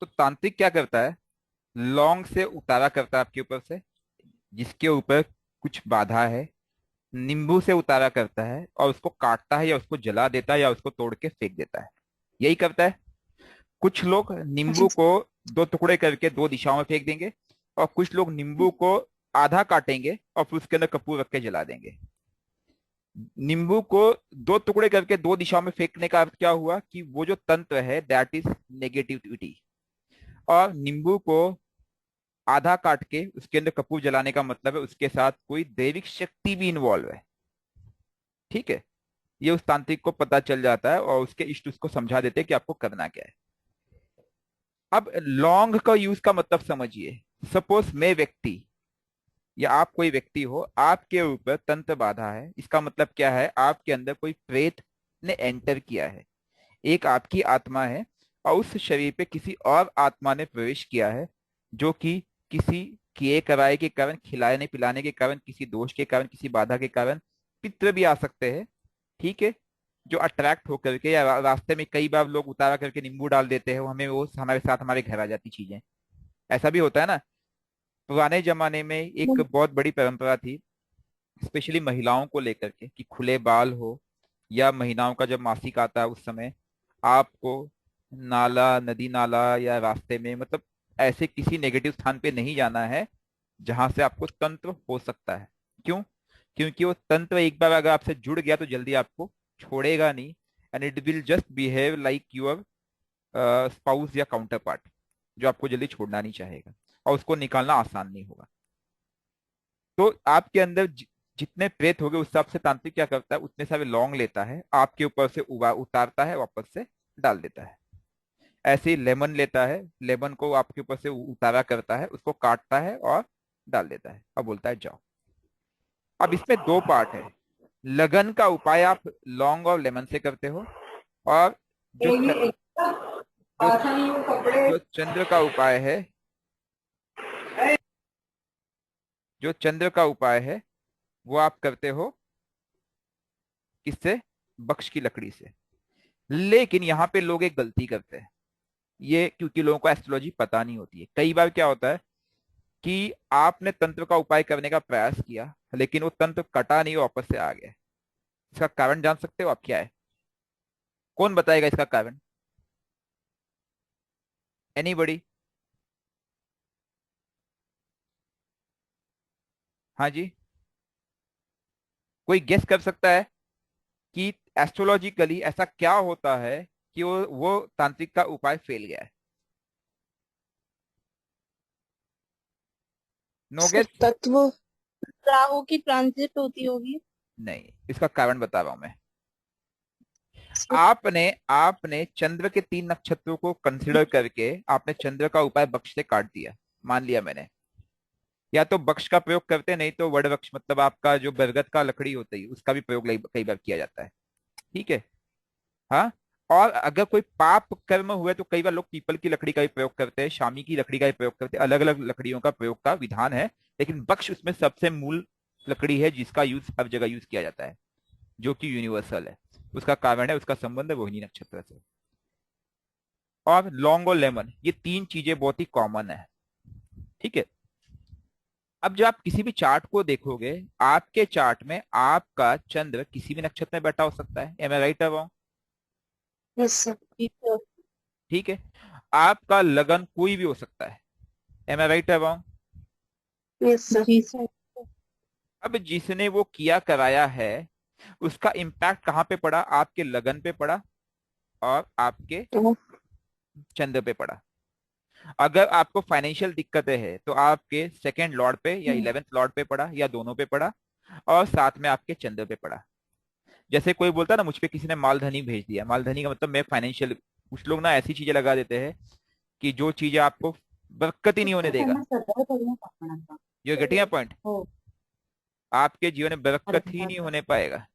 तो तांत्रिक क्या करता है, लौंग से उतारा करता है आपके ऊपर से, जिसके ऊपर कुछ बाधा है। नींबू से उतारा करता है और उसको काटता है या उसको जला देता है या उसको तोड़ के फेंक देता है। यही करता है। कुछ लोग नींबू जी। को दो टुकड़े करके दो दिशाओं में फेंक देंगे, और कुछ लोग नींबू को आधा काटेंगे और फिर उसके अंदर कपूर रख के जला देंगे। नींबू को दो टुकड़े करके दो दिशाओं में फेंकने का अर्थ क्या हुआ कि वो जो तंत्र है दैट इज नेगेटिविटी। और नींबू को आधा काट के उसके अंदर कपूर जलाने का मतलब है उसके साथ कोई दैविक शक्ति भी इन्वॉल्व है। ठीक है। ये उस तांत्रिक को पता चल जाता है और उसके इष्ट उसको समझा देते हैं कि आपको करना क्या है। अब लौंग का यूज का मतलब समझिए। सपोज मैं व्यक्ति या आप कोई व्यक्ति हो, आपके ऊपर तंत्र बाधा है, इसका मतलब क्या है, आपके अंदर कोई प्रेत ने एंटर किया है। एक आपकी आत्मा है और उस शरीर पे किसी और आत्मा ने प्रवेश किया है, जो कि किसी किए कराए के कारण, खिलाने पिलाने के कारण, किसी दोष के कारण, किसी बाधा के कारण, पितृ भी आ सकते हैं। ठीक है। जो अट्रैक्ट होकर के या रास्ते में कई बार लोग उतारा करके नींबू डाल देते हैं, वो हमें वो हमारे साथ हमारे घर आ जाती चीजें। ऐसा भी होता है ना। पुराने जमाने में एक बहुत बड़ी परंपरा थी, स्पेशली महिलाओं को लेकर के, कि खुले बाल हो या महिलाओं का जब मासिक आता है उस समय आपको नाला, नदी नाला या रास्ते में, मतलब ऐसे किसी नेगेटिव स्थान पे नहीं जाना है जहां से आपको तंत्र हो सकता है। क्यों? क्योंकि वो तंत्र एक बार अगर आपसे जुड़ गया तो जल्दी आपको छोड़ेगा नहीं। And it will just behave like your spouse या काउंटर पार्ट, जो आपको जल्दी छोड़ना नहीं चाहेगा, और उसको निकालना आसान नहीं होगा। तो आपके अंदर जितने प्रेत हो गए उस हिसाब से तांत्रिक क्या करता है, उतने सारे लौंग लेता है, आपके ऊपर से उतारता है, वापस से डाल देता है। ऐसे ही लेमन लेता है, लेमन को आपके ऊपर से उतारा करता है, उसको काटता है और डाल देता है और बोलता है जाओ। अब इसमें दो पार्ट है। लगन का उपाय आप लौंग और लेमन से करते हो, और जो ये भी च, जो अच्छा नहीं वो कपड़े। जो चंद्र का उपाय है, जो चंद्र का उपाय है वो आप करते हो किससे? बक्ष की लकड़ी से। लेकिन यहाँ पे लोग एक गलती करते हैं, ये क्योंकि लोगों को एस्ट्रोलॉजी पता नहीं होती है। कई बार क्या होता है कि आपने तंत्र का उपाय करने का प्रयास किया, लेकिन वो तंत्र कटा नहीं, वापस से आ गया। इसका कारण जान सकते हो आप क्या है? कौन बताएगा इसका कारण? एनीबडी? हाँ जी। कोई गेस कर सकता है कि एस्ट्रोलॉजिकली ऐसा क्या होता है कि वो तांत्रिक का उपाय फेल गया है? No sir guess? तत्व राहु की ट्रांजिट होती होगी। नहीं, इसका कारण बता रहा हूं मैं। आपने आपने चंद्र के तीन नक्षत्रों को कंसिडर करके आपने चंद्र का उपाय बक्ष से काट दिया, मान लिया मैंने। या तो बक्ष का प्रयोग करते, नहीं तो वड वृक्ष, मतलब आपका जो बरगद का लकड़ी होती है उसका भी प्रयोग कई बार किया जाता है। ठीक है। हाँ। और अगर कोई पाप कर्म हुए तो कई बार लोग पीपल की लकड़ी का भी प्रयोग करते हैं, शामी की लकड़ी का भी प्रयोग करते हैं, अलग अलग लकड़ियों का प्रयोग का विधान है। लेकिन बक्ष उसमें सबसे मूल लकड़ी है जिसका यूज हर जगह यूज किया जाता है, जो कि यूनिवर्सल है। उसका कारण है, उसका संबंध है रोहिणी नक्षत्र से। और लौंग और लेमन, ये तीन चीजें बहुत ही कॉमन है। ठीक है। अब जब आप किसी भी चार्ट को देखोगे, आपके चार्ट में आपका चंद्र किसी भी नक्षत्र में बैठा हो सकता है। एम आई राइट और रॉन्ग? यस सर ठीक है। ठीक है। आपका लगन कोई भी हो सकता है। एम आई राइट और रॉन्ग? यस सर जी सर। अब जिसने वो किया कराया है, उसका इम्पैक्ट कहाँ पे पड़ा? आपके लगन पे पड़ा और आपके तो चंद्र पे पड़ा। अगर आपको फाइनेंशियल दिक्कतें हैं तो आपके सेकेंड लॉर्ड पे या इलेवेंथ लॉर्ड पे पड़ा, या दोनों पे पड़ा, और साथ में आपके चंद्र पे पड़ा। जैसे कोई बोलता है ना, मुझ पे किसी ने मालधनी भेज दिया, मालधनी का मतलब मैं फाइनेंशियल। कुछ लोग ना ऐसी चीजें लगा देते हैं कि जो चीजें आपको बरकत ही नहीं होने देगा। ये गेटिंग पॉइंट? आपके जीवन में बरकत ही नहीं होने पाएगा।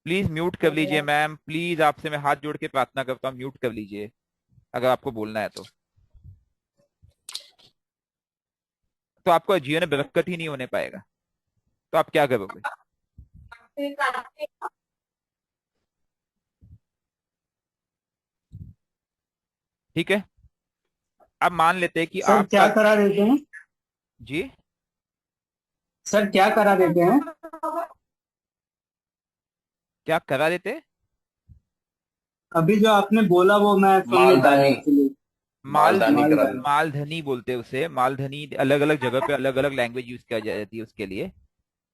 प्लीज म्यूट कर लीजिए मैम, प्लीज आपसे मैं हाथ जोड़ के प्रार्थना करता हूँ, म्यूट कर लीजिए अगर आपको बोलना है तो आपको जीवन में बरकत ही नहीं होने पाएगा। तो आप क्या करोगे? ठीक है। अब मान लेते हैं कि सर क्या आपका। करा देते हैं? जी। सर क्या करा देते हैं? क्या करा देते? अभी जो आपने बोला वो मैं सुन नहीं पाया मालधानी। एक्चुअली। मालधानी करा मालधानी। देते। मालधनी बोलते हैं उसे। मालधनी अलग अलग जगह पे अलग अलग लैंग्वेज यूज किया जाती है उसके लिए।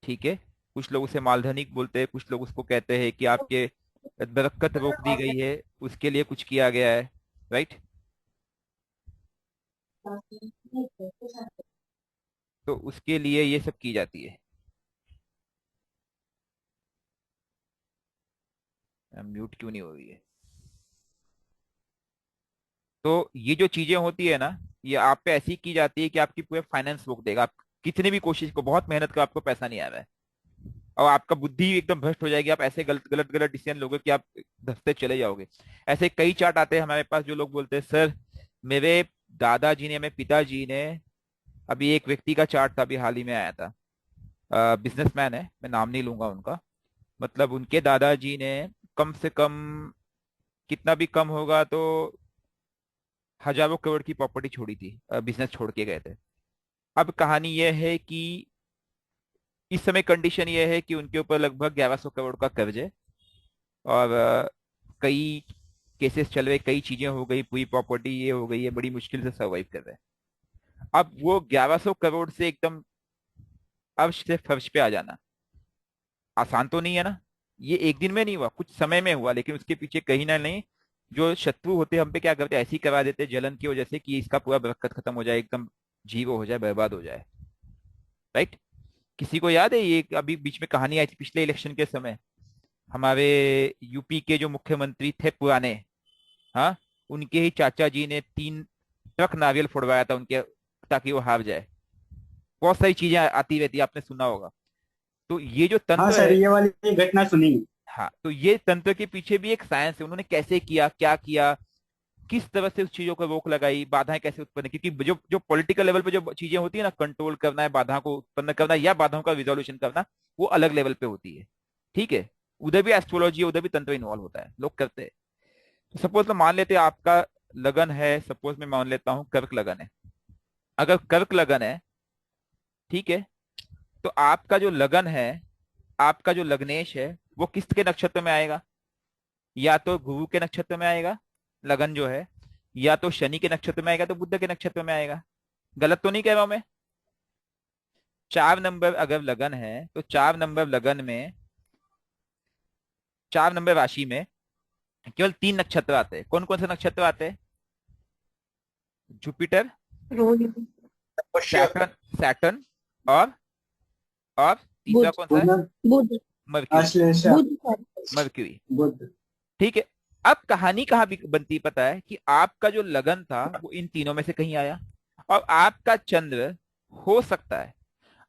ठीक है। कुछ लोग उसे मालधनी बोलते हैं, कुछ लोग उसको कहते हैं कि आपके बरकत रोक दी गई है, उसके लिए कुछ किया गया है। राइट। तो उसके लिए ये सब की जाती है। म्यूट क्यों नहीं हो रही है? तो ये जो चीजें होती है ना, ये आप पे ऐसी की जाती है कि आपकी पूरे फाइनेंस रोक देगा। आप कितने भी कोशिश को, बहुत मेहनत करो, आपको पैसा नहीं आ रहा है, और आपका बुद्धि एकदम भ्रष्ट हो जाएगी। आप ऐसे गलत गलत गलत डिसीजन लोगे कि आप धंसते चले जाओगे। ऐसे कई चार्ट आते हैं हमारे पास, जो लोग बोलते हैं सर मेरे दादाजी ने, मेरे पिताजी ने, अभी एक व्यक्ति का चार्ट था अभी हाल ही में आया था, बिजनेसमैन है, मैं नाम नहीं लूंगा उनका। मतलब उनके दादाजी ने कम से कम, कितना भी कम होगा तो हजारों करोड़ की प्रॉपर्टी छोड़ी थी, बिजनेस छोड़ के गए थे। अब कहानी यह है कि इस समय कंडीशन यह है कि उनके ऊपर लगभग 1100 करोड़ का कर्ज है, और कई केसेस चल रहे, कई चीजें हो गई, पूरी प्रॉपर्टी ये हो गई है, बड़ी मुश्किल से सरवाइव कर रहे हैं। अब वो 1100 करोड़ से एकदम अर्श से फर्श पे आ जाना आसान तो नहीं है ना। ये एक दिन में नहीं हुआ, कुछ समय में हुआ, लेकिन उसके पीछे कहीं ना नहीं जो शत्रु होते हम पे क्या करते हैं, ऐसी करा देते जलन की वजह से कि इसका पूरा बरकत खत्म हो जाए, एकदम जीरो हो जाए, बर्बाद हो जाए। राइट। किसी को याद है ये अभी बीच में कहानी आई थी पिछले इलेक्शन के समय, हमारे यूपी के जो मुख्यमंत्री थे पुराने, हाँ, उनके ही चाचा जी ने 3 ट्रक नारियल फोड़वाया था उनके, ताकि वो हार जाए। बहुत सारी चीजें आती रहती है, आपने सुना होगा। तो ये जो हाँ तंत्र सर, है, ये वाली घटना सुनी है। हाँ, तो ये तंत्र के पीछे भी एक साइंस है। उन्होंने कैसे किया, क्या किया, किस तरह से उस चीजों को रोक लगाई, बाधाएं कैसे उत्पन्न, क्योंकि जो जो पॉलिटिकल लेवल पे जो चीजें होती है ना, कंट्रोल करना है, बाधा को उत्पन्न करना या बाधाओं का रिजोल्यूशन करना, वो अलग लेवल पे होती है। ठीक है। उधर भी एस्ट्रोलॉजी, उधर भी तंत्र इन्वॉल्व होता है, लोग करते हैं। तो सपोज मैं मान लेते हैं आपका लगन है, सपोज मैं मान लेता हूँ कर्क लगन है। अगर कर्क लगन है, ठीक है, तो आपका जो लगन है, आपका जो लग्नेश है, वो किसके नक्षत्र में आएगा? या तो गुरु के नक्षत्र में आएगा लगन जो है, या तो शनि के नक्षत्र में आएगा, तो बुध के नक्षत्र में आएगा। गलत तो नहीं कह रहा हूं मैं? 4 नंबर अगर लगन है तो 4 नंबर लगन में, 4 नंबर राशि में केवल 3 नक्षत्र आते हैं। कौन कौन से नक्षत्र आते हैं? जुपिटर, रोहिणी। पुष्य। सैटर्न, सैटर्न, और और तीसरा बुध। कौन सा है? पुनः। बुध। मर्क्यूरी। आश्लेषा। बुध सर। मर्क्यूरी। बुध। ठीक है। अब कहानी कहाँ भी बनती पता है, कि आपका जो लगन था वो इन तीनों में से कहीं आया, और आपका चंद्र हो सकता है,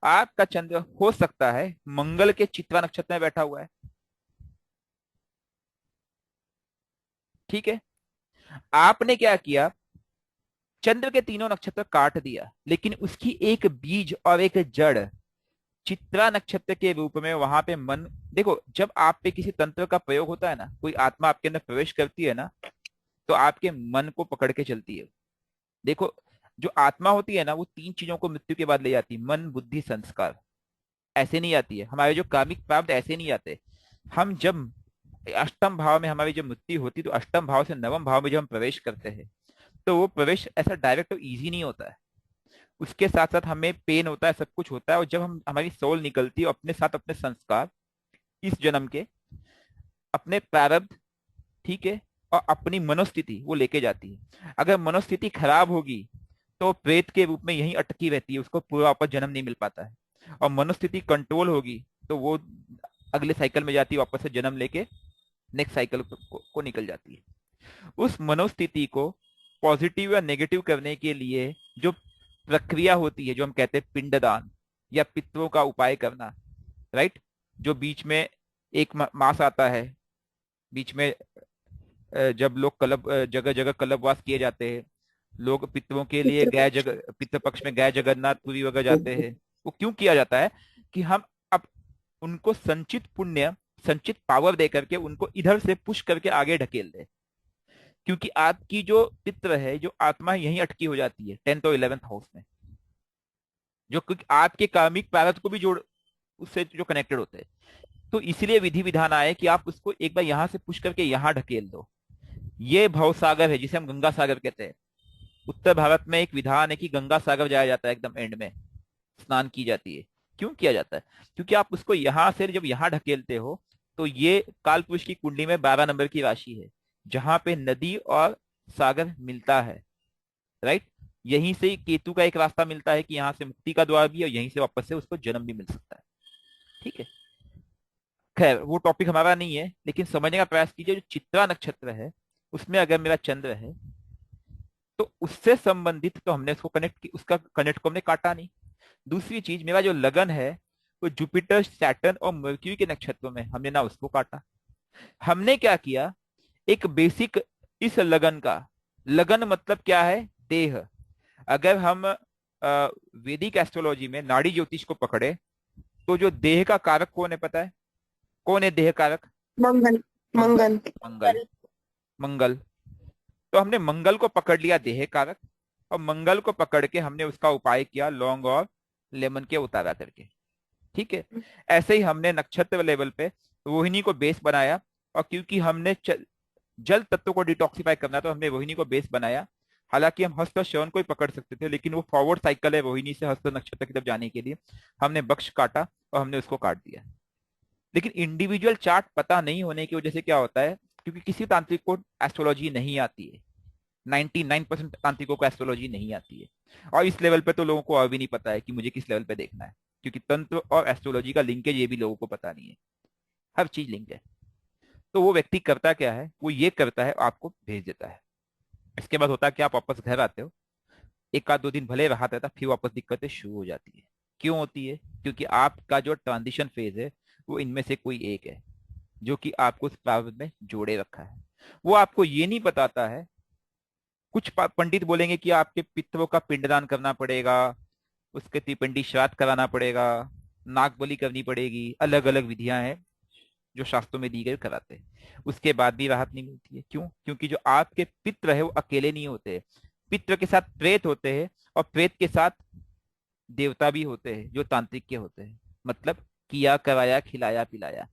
आपका चंद्र हो सकता है मंगल के चित्रा नक्षत्र में बैठा हुआ है। ठीक है। आपने क्या किया, चंद्र के तीनों नक्षत्र काट दिया, लेकिन उसकी एक बीज और एक जड़ चित्रा नक्षत्र के रूप में वहां पे मन। देखो, जब आप पे किसी तंत्र का प्रयोग होता है ना, कोई आत्मा आपके अंदर प्रवेश करती है ना, तो आपके मन को पकड़ के चलती है। देखो, जो आत्मा होती है ना, वो 3 चीजों को मृत्यु के बाद ले जाती है: मन, बुद्धि, संस्कार। ऐसे नहीं आती है। हमारे जो कार्मिक प्राप्त ऐसे नहीं आते। हम जब अष्टम भाव में हमारी जब मृत्यु होती, तो अष्टम भाव से नवम भाव में जब हम प्रवेश करते हैं, तो वो प्रवेश ऐसा डायरेक्ट और इजी नहीं होता है। उसके साथ साथ हमें पेन होता है, सब कुछ होता है, और जब हम हमारी सोल निकलती है, अपने साथ अपने संस्कार, इस जन्म के, अपने प्रारब्ध, ठीक है, और अपनी मनोस्थिति वो लेके जाती है। अगर मनोस्थिति खराब होगी तो प्रेत के रूप में यहीं अटकी रहती है, उसको पूरा वापस जन्म नहीं मिल पाता है। और मनोस्थिति कंट्रोल होगी तो वो अगले साइकिल में जाती है, वापस से जन्म लेके नेक्स्ट साइकिल को निकल जाती है। उस मनोस्थिति को पॉजिटिव या नेगेटिव करने के लिए जो प्रक्रिया होती है, जो हम कहते हैं पिंडदान या पितरों का उपाय करना, राइट, जो बीच में एक मास आता है, बीच में जब लोग कलब, जगह जगह कल्पवास किए जाते हैं, लोग पितरों के लिए गया पितृपक्ष। जगह, पितृ पक्ष में गया जगन्नाथपुरी वगैरह जाते हैं। वो क्यों किया जाता है? कि हम अब उनको संचित पुण्य, संचित पावर दे करके उनको इधर से पुश करके आगे ढकेल दे। क्योंकि आपकी जो पित्र है, जो आत्मा है, यहीं अटकी हो जाती है 10th और 11th हाउस में, जो क्योंकि आपके कार्मिक प्रारब्ध को भी जोड़, उससे जो कनेक्टेड होते हैं। तो इसलिए विधि विधान आए कि आप उसको एक बार यहां से पुश करके यहां ढकेल दो। ये भव सागर है जिसे हम गंगा सागर कहते हैं। उत्तर भारत में एक विधान है कि गंगा सागर जाया जाता है, एकदम एंड में स्नान की जाती है। क्यों किया जाता है? क्योंकि आप उसको यहां से जब यहां ढकेलते हो, तो ये काल पुरुष की कुंडली में 12 नंबर की राशि है, जहां पे नदी और सागर मिलता है। राइट। यहीं से केतु का एक रास्ता मिलता है कि यहाँ से मुक्ति का द्वार भी है, और यहीं से वापस से उसको जन्म भी मिल सकता है। ठीक है। खैर, वो टॉपिक हमारा नहीं है, लेकिन समझने का प्रयास कीजिए। जो चित्रा नक्षत्र है, उसमें अगर मेरा चंद्र है, तो उससे संबंधित तो हमने उसको कनेक्ट की, उसका कनेक्ट को हमने काटा नहीं। दूसरी चीज, मेरा जो लगन है वो जुपिटर, सैटर्न और मर्क्यूरी के नक्षत्रों में, हमने ना उसको काटा। हमने क्या किया, एक बेसिक इस लगन का, लगन मतलब क्या है? देह। अगर हम वैदिक एस्ट्रोलॉजी में नाड़ी ज्योतिष को पकड़े, तो जो देह का कारक कौन है पता है? कौन है देह कारक? मंगल। मंगल। मंगल। मंगल। मंगल। तो हमने मंगल को पकड़ लिया देह कारक, और मंगल को पकड़ के हमने उसका उपाय किया लौंग और लेमन के उतारा करके। ठीक है। ऐसे ही हमने नक्षत्र लेवल पे रोहिणी को बेस बनाया, और क्योंकि हमने जल तत्व को डिटॉक्सिफाई करना, तो हमने रोहिणी को बेस बनाया। हालांकि हम हस्त और श्रवण को ही पकड़ सकते थे, लेकिन वो फॉरवर्ड साइकिल है रोहिणी से हस्त नक्षत्र की तरफ जाने के लिए। हमने बक्ष काटा और हमने उसको काट दिया। लेकिन इंडिविजुअल चार्ट पता नहीं होने की वजह से क्या होता है, क्योंकि किसी तांत्रिक को एस्ट्रोलॉजी नहीं आती है, 99% तांत्रिकों को एस्ट्रोलॉजी नहीं आती है। और इस लेवल पे तो लोगों को और भी नहीं पता है कि मुझे किस लेवल पे देखना है, क्योंकि तंत्र और एस्ट्रोलॉजी का लिंकेज ये भी लोगों को पता नहीं है। हर चीज लिंक है। तो वो व्यक्ति करता क्या है, वो ये करता है, आपको भेज देता है। इसके बाद होता है कि आप वापस घर आते हो, एक आध दो दिन भले राहत रहता, फिर वापस दिक्कतें शुरू हो जाती है। क्यों होती है? क्योंकि आपका जो ट्रांजिशन फेज है, वो इनमें से कोई एक है, जो कि आपको उस प्रारब्ध में जोड़े रखा है। वो आपको ये नहीं बताता है। कुछ पंडित बोलेंगे कि आपके पितरों का पिंडदान करना पड़ेगा, उसके त्रिपिंडी श्राद्ध कराना पड़ेगा, नाग बलि करनी पड़ेगी, अलग अलग विधियां हैं जो शास्त्रों में दी गई, कराते हैं। उसके बाद भी राहत नहीं मिलती है। क्यों? क्योंकि जो आपके पित्र है वो अकेले नहीं होते। पित्र के साथ प्रेत होते हैं, और प्रेत के साथ देवता भी होते हैं, जो तांत्रिक के होते हैं। मतलब किया कराया खिलाया पिलाया।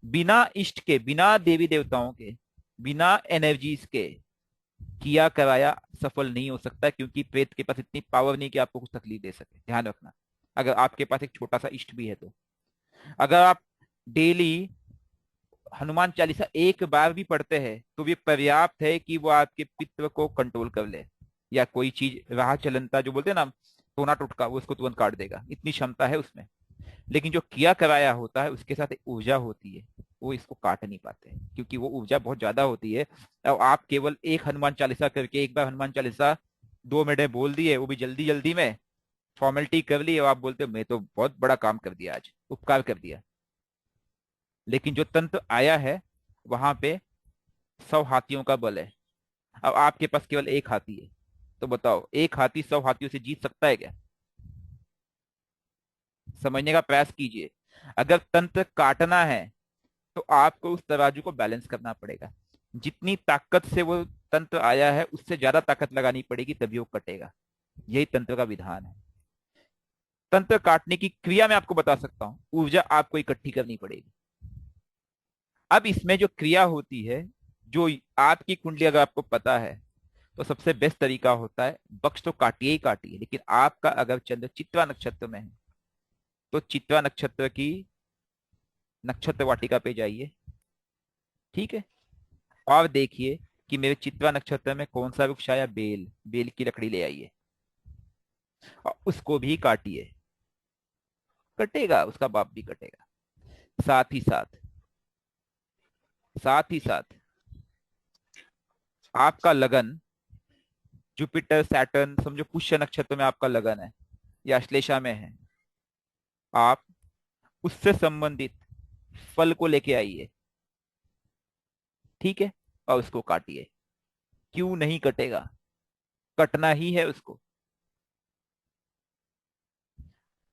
बिना इष्ट के, बिना देवी देवताओं के, बिना एनर्जीज के किया कराया सफल नहीं हो सकता, क्योंकि प्रेत के पास इतनी पावर नहीं कि आपको कुछ तकलीफ दे सके। ध्यान रखना, अगर आपके पास एक छोटा सा इष्ट भी है तो। अगर आप डेली हनुमान चालीसा एक बार भी पढ़ते हैं, तो भी पर्याप्त है कि वो आपके पित्त को कंट्रोल कर ले, या कोई चीज राह चलनता जो बोलते हैं ना, टोना टोटका, वो उसको तुरंत काट देगा, इतनी क्षमता है उसमें। लेकिन जो किया कराया होता है, उसके साथ एक ऊर्जा होती है, वो इसको काट नहीं पाते, क्योंकि वो ऊर्जा बहुत ज्यादा होती है। और आप केवल एक हनुमान चालीसा करके, एक बार हनुमान चालीसा 2 मिनट में बोल दिए, वो भी जल्दी जल्दी में फॉर्मेलिटी कर ली, और आप बोलते हो मैं तो बहुत बड़ा काम कर दिया, आज उपकार कर दिया। लेकिन जो तंत्र आया है, वहां पे 100 हाथियों का बल है। अब आपके पास केवल एक हाथी है, तो बताओ एक हाथी 100 हाथियों से जीत सकता है क्या? समझने का प्रयास कीजिए। अगर तंत्र काटना है, तो आपको उस तराजू को बैलेंस करना पड़ेगा। जितनी ताकत से वो तंत्र आया है, उससे ज्यादा ताकत लगानी पड़ेगी, तभी वो कटेगा। यही तंत्र का विधान है। तंत्र काटने की क्रिया मैं आपको बता सकता हूं, ऊर्जा आपको इकट्ठी करनी पड़ेगी। अब इसमें जो क्रिया होती है, जो आपकी कुंडली अगर आपको पता है, तो सबसे बेस्ट तरीका होता है, बक्ष तो काटिए ही काटिए, लेकिन आपका अगर चंद्र चित्रा नक्षत्र में है, तो चित्रा नक्षत्र की नक्षत्र वाटिका पे जाइए। ठीक है। और देखिए कि मेरे चित्रा नक्षत्र में कौन सा वृक्ष आया, बेल, बेल की लकड़ी ले आइए, और उसको भी काटिए। कटेगा, उसका बाप भी कटेगा। साथ ही साथ, साथ ही साथ आपका लगन जुपिटर सैटर्न, समझो पुष्य नक्षत्र में आपका लगन है, या अश्लेषा में है, आप उससे संबंधित फल को लेके आइए। ठीक है। और उसको काटिए। क्यों नहीं कटेगा? कटना ही है उसको।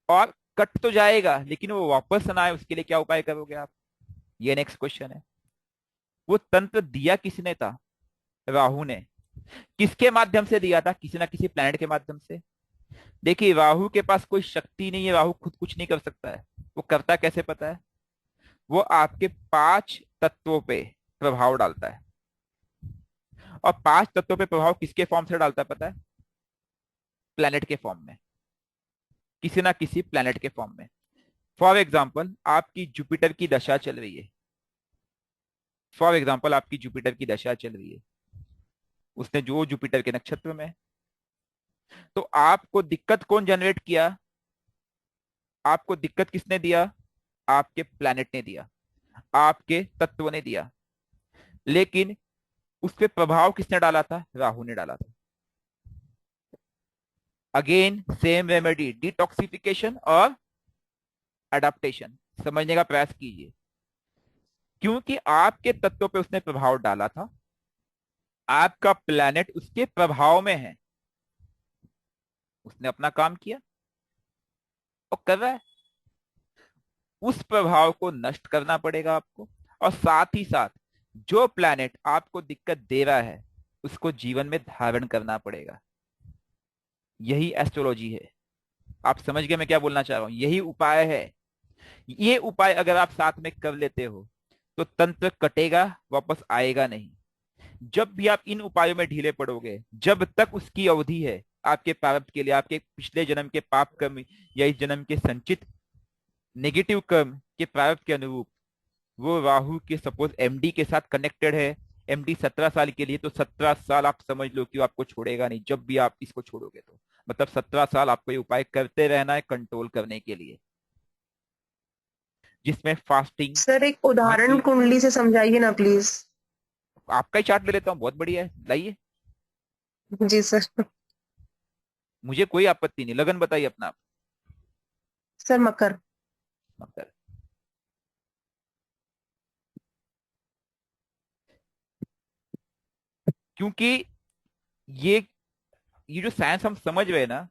और कट तो जाएगा, लेकिन वो वापस ना आए, उसके लिए क्या उपाय करोगे आप? ये नेक्स्ट क्वेश्चन है। वो तंत्र दिया किसने था? राहु ने किसके माध्यम से दिया था? किसी ना किसी प्लैनेट के माध्यम से। देखिए राहु के पास कोई शक्ति नहीं है, राहु खुद कुछ नहीं कर सकता है। वो करता कैसे पता है? वो आपके 5 तत्वों पे प्रभाव डालता है। और 5 तत्वों पे प्रभाव किसके फॉर्म से डालता है पता है? प्लैनेट के फॉर्म में, किसी ना किसी प्लैनेट के फॉर्म में। फॉर एग्जाम्पल आपकी जुपिटर की दशा चल रही है, फॉर एग्जाम्पल आपकी जुपिटर की दशा चल रही है, उसने जो जुपिटर के नक्षत्र में है, तो आपको दिक्कत कौन जनरेट किया? आपको दिक्कत किसने दिया? आपके प्लैनेट ने दिया, आपके तत्व ने दिया। लेकिन उस पे प्रभाव किसने डाला था? राहु ने डाला था। अगेन सेम रेमेडी, डिटॉक्सिफिकेशन और अडेप्टेशन। समझने का प्रयास कीजिए। क्योंकि आपके तत्व पे उसने प्रभाव डाला था, आपका प्लैनेट उसके प्रभाव में है, उसने अपना काम किया और कर रहा है। उस प्रभाव को नष्ट करना पड़ेगा आपको, और साथ ही साथ जो प्लैनेट आपको दिक्कत दे रहा है उसको जीवन में धारण करना पड़ेगा। यही एस्ट्रोलॉजी है। आप समझ गए मैं क्या बोलना चाह रहा हूं? यही उपाय है। ये उपाय अगर आप साथ में कर लेते हो तो तंत्र कटेगा, वापस आएगा नहीं। जब भी आप इन उपायों में ढीले पड़ोगे, जब तक उसकी अवधि है आपके प्रारब्ध के लिए, आपके पिछले जन्म के पाप कर्म या इस जन्म के संचित नेगेटिव कर्म के प्रारब्ध के अनुरूप वो राहु के सपोज एमडी के साथ कनेक्टेड है, एमडी 17 साल के लिए, तो 17 साल आप समझ लो कि वो आपको छोड़ेगा नहीं। जब भी आप इसको छोड़ोगे तो मतलब 17 साल आपको ये उपाय करते रहना है कंट्रोल करने के लिए, जिसमें फास्टिंग। सर एक उदाहरण कुंडली से समझाइए ना प्लीज। आपका ही चार्ट ले लेता हूँ, बहुत बढ़िया है, लाइए। जी सर। मुझे कोई आपत्ति नहीं, लगन बताइए अपना आप। सर मकर। मकर। क्योंकि ये ये जो साइंस हम समझ रहे हैं ना,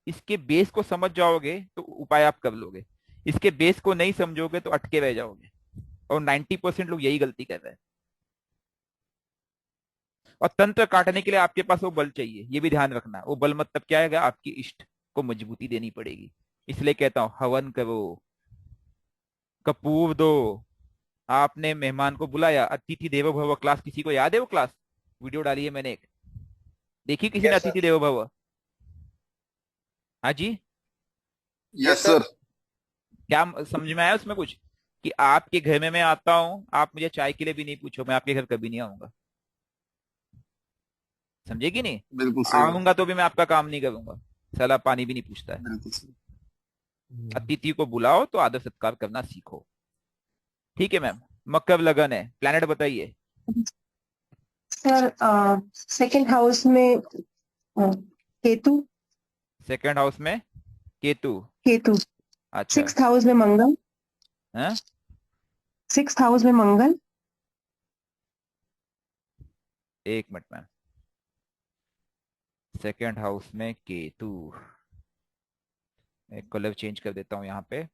इसके बेस को समझ जाओगे तो उपाय आप कर लोगे, इसके बेस को नहीं समझोगे तो अटके रह जाओगे। और 90% लोग यही गलती कर रहे हैं। और तंत्र काटने के लिए आपके पास वो बल चाहिए, ये भी ध्यान रखना। वो बल मतलब क्या है? आपकी इष्ट को मजबूती देनी पड़ेगी। इसलिए कहता हूं हवन करो, कपूर दो। आपने मेहमान को बुलाया, अतिथि देवो भव क्लास, किसी को याद है वो क्लास? वीडियो डाली है मैंने एक, देखी किसी ने यस सर। अतिथि देवो भव? हाँ जी। Yes sir. क्या समझ में आया उसमें कुछ? कि आपके घर में मैं आता हूं, आप मुझे चाय के लिए भी नहीं पूछो, मैं आपके घर कभी नहीं आऊंगा। समझे कि नहीं? बिल्कुल सही। आऊंगा तो भी मैं आपका काम नहीं करूंगा, साला पानी भी नहीं पूछता है। बिल्कुल सही। अतिथि को बुलाओ तो आदर सत्कार करना सीखो। ठीक है मैम। मकर लगन है, प्लैनेट बताइए। सर सेकंड हाउस में केतु। सेकंड हाउस में केतु। केतु। अच्छा। 6th हाउस में मंगल। है? 6th हाउस में मंगल। एक मिनट मैम। सेकंड हाउस में केतु, एक कलर चेंज कर देता हूं यहाँ पे।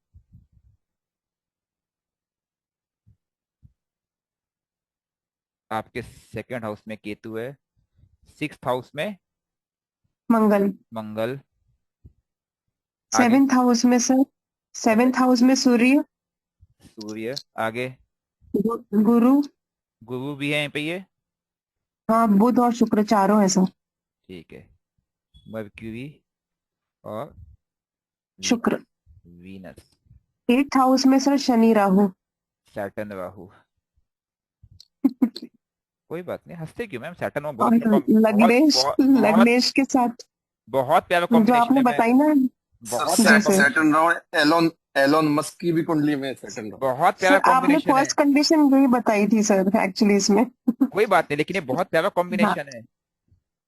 आपके सेकंड हाउस में केतु है, 6th हाउस में मंगल। मंगल। आगे 7th हाउस में सर, 7th हाउस में सूर्य। सूर्य। आगे गुरु। गुरु भी है यहीं पे ये। हाँ बुध और शुक्र चारों है सर। ठीक है। मर्क्यूरी और शुक्र। वीनस। 8th हाउस में सर शनि राहु। सैटर्न राहु। कोई बात नहीं, हंसते क्यों मैम? सैटर्न में और बहुत बहुत लग्नेश बहुत बहुत लग्नेश के साथ बहुत प्यारा जो कॉम्बिनेशन आपने है मैम। बताई ना। सर बहुत प्यारा जी sir. Saturn round Elon Elon Musk की भी कुंडली में सैटर्न राउंड। बहुत प्यारा सर आपने कॉम्बिनेशन है। फर्स्ट कंडीशन यही बताई थी सर एक्चुअली इसमें। कोई बात नहीं, लेकिन ये बहुत प्यारा हाँ कॉम्बिनेशन है।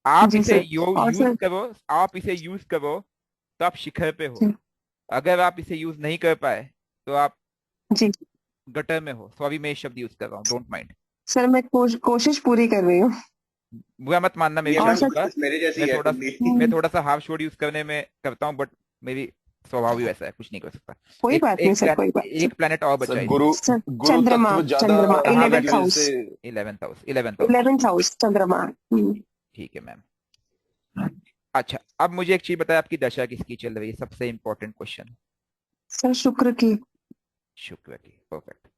आप जी इसे सर। और यूज सर करो, आप इसे यूज करो तो आप शिखर पे हो। जी अगर आप इसे यूज नहीं कर पाए तो आप जी गटर में हो। सॉरी मैं ये शब्द यूज कर रहा हूँ, डोंट माइंड। सर मैं कोशिश पूरी कर रही हूँ। बुरा मत मानना मेरी और शब्दों सर का। मेरे जैसी मैं है थोड़ा कुंडली। मैं थोड़ा सा हाफ वर्ड यूज करने में करता हूँ, बट मेरी स्वभाव ही वैसा है, कुछ नहीं कर सकता। कोई एक बात नहीं एक सर, प्लान, कोई बात नहीं। एक प्लेनेट और बचा सर है गुरु, सर, गुरु चंद्रमा, तत्व ज्यादा चंद्रमा कहाँ इलेवेंथ बैठा की है? वजह हाउस। से। 11th house, 11th house. 11th house चंद्रमा। ठीक है मैम। अच्छा, अब मुझे एक चीज बताए, आपकी दशा किसकी चल रही है? सबसे इंपॉर्टेंट क्वेश्चन। सर शुक्र की। शुक्र की, परफेक्ट।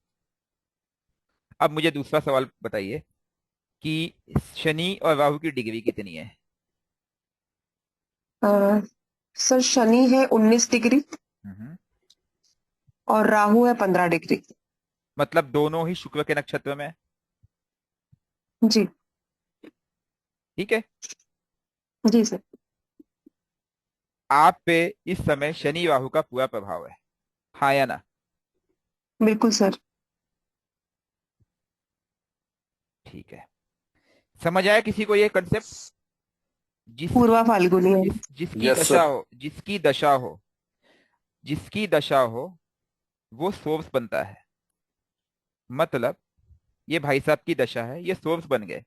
अब मुझे दूसरा सवाल बताइए कि शनि और राहु की डिग्री कितनी है? अ, सर शनि है 19 डिग्री हम्म। और राहु है 15 डिग्री। मतलब दोनों ही शुक्र के नक्षत्र में है। जी। ठीक है। जी सर। आप पे इस समय शनि राहु का पूरा प्रभाव है, हाँ या ना? बिल्कुल सर। ठीक है। समझ आया किसी को ये कंसेप्ट? जिस पूर्वा फाल्गुनी है। जिसकी यस दशा सर। हो, जिसकी दशा हो वो सोर्स बनता है। मतलब ये भाई साहब की दशा है, ये सोर्स बन गए।